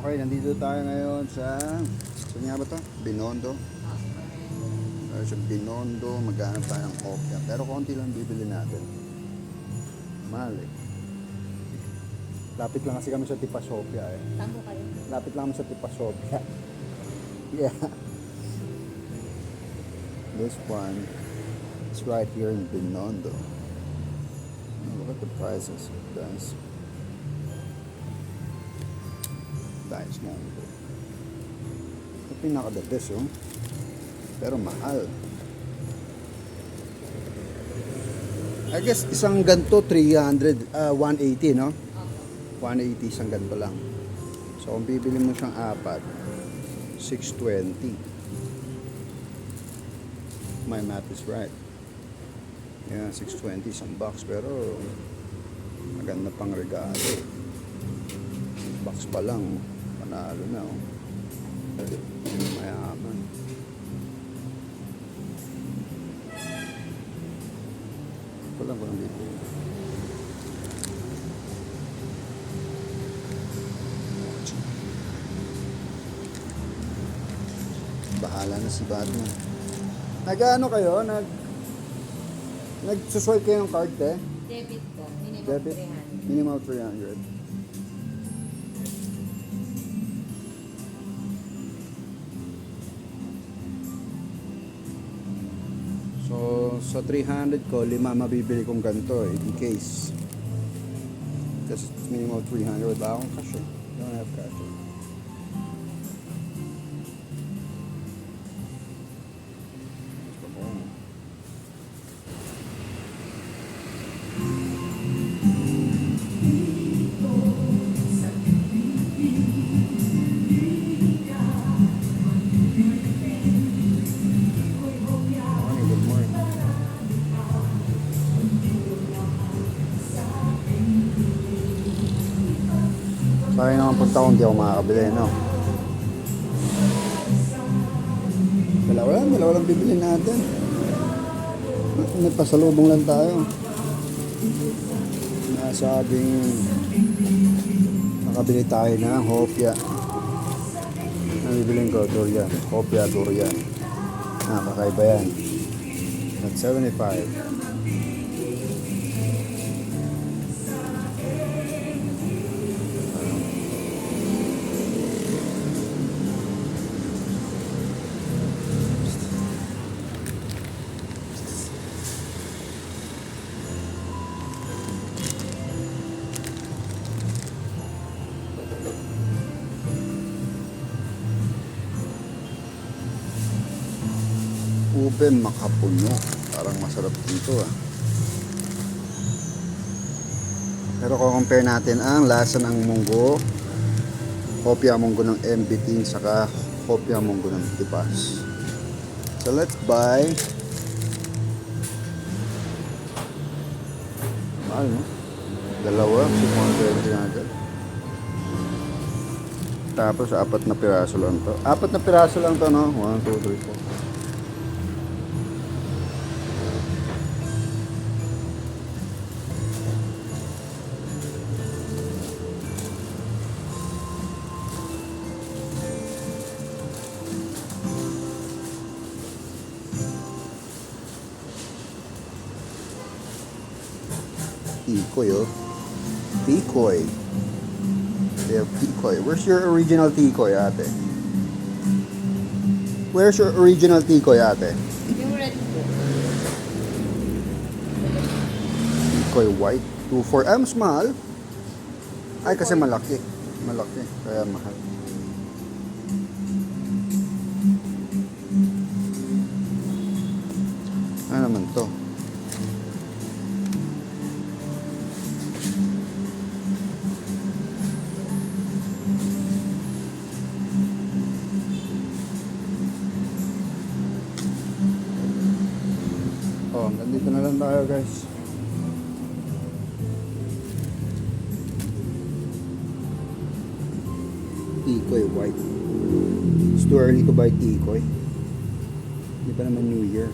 Okay, nandito tayo ngayon sa saan nga ba to? Binondo. Sa Binondo, maghanap tayo ng opya. Pero konti lang bibili natin. Mahal eh. Lapit lang kasi kami sa Tipasopia eh. Tambo kayo. Lapit lang kami sa Tipasopia. Yeah. This one is right here in Binondo. Look at the prices, guys. Nice mo. Ito pinaka-the best, oh. Pero mahal. I guess isang ganto 180, no? 180 isang ganto lang. So kung bibili mo siyang apat, 620. My math is right. Yeah, 620 isang box, pero maganda pang regalo. Box pa lang, panalo na, oh. Mayaman. Ito lang ko nang bibili. Bahala na si Batman. Nag-ano kayo? Nag-swipe kayo ng card, eh? Debit po. Minimum Debit? 300. Minimum 300. So, sa 300 ko, 5 mabibili kong ganito, eh, in case. Kasi it's minimum 300. Wala akong cash, eh. Don't have cash, eh. Good morning. Sayang naman punta kung di ako makakabili, no? Dalawa lang bibili natin. May pasalubong lang tayo. Nasabing makabili tayo ng hopya. Ang bibiling ko, durian. Hopya, durian. Kakaiba yan. At 75. Ube makapuno. Parang masarap dito, ah. Pero kung compare natin ang lasa ng munggo, hopya munggo ng MBT, saka hopya munggo ng Tipas. So let's buy. Mahal, no? Dalawa, 620 na agad. Tapos apat na piraso lang to. Apat na piraso lang to, no? 1, 2, 3, 4. Tikoy, oh. Tikoy. They have tikoy. Where's your original tikoy, ate? Where's your original tikoy, ate? Yung red po. Tikoy white. 2.4. Ay, mas mahal. Ay, kasi malaki. Malaki. Kaya mahal. Ano naman to? Oh, nandito na lang tayo, guys. Tikoy white. It's too early to buy tikoy. Hindi pa naman New Year.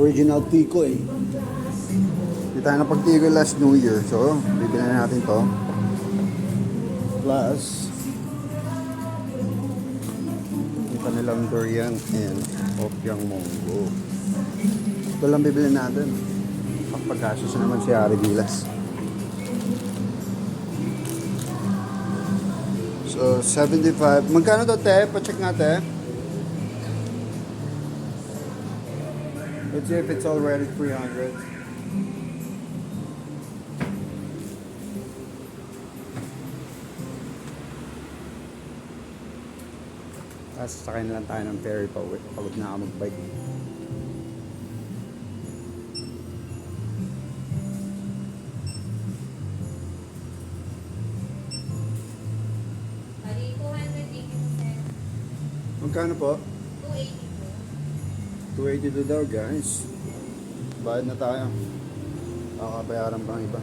Original Tikoy. Hindi tayo napag-Tikoy last New Year. So, bibili na natin to. Plus, yung kanilang durian and opyang munggo. Ito lang bibili natin. Pagkasos naman si Ari Gilas. So, 75. Magkano to, te? Pa-check natin. Let's see if it's already 300. Tapos sakay na lang tayo ng ferry pa uwi. Pagod na ako mag-bike. Bali, 280 po, sir. Magkano po? 280 po. 282 daw, guys. Bayad na tayo. Kakabayaran pa ng iba.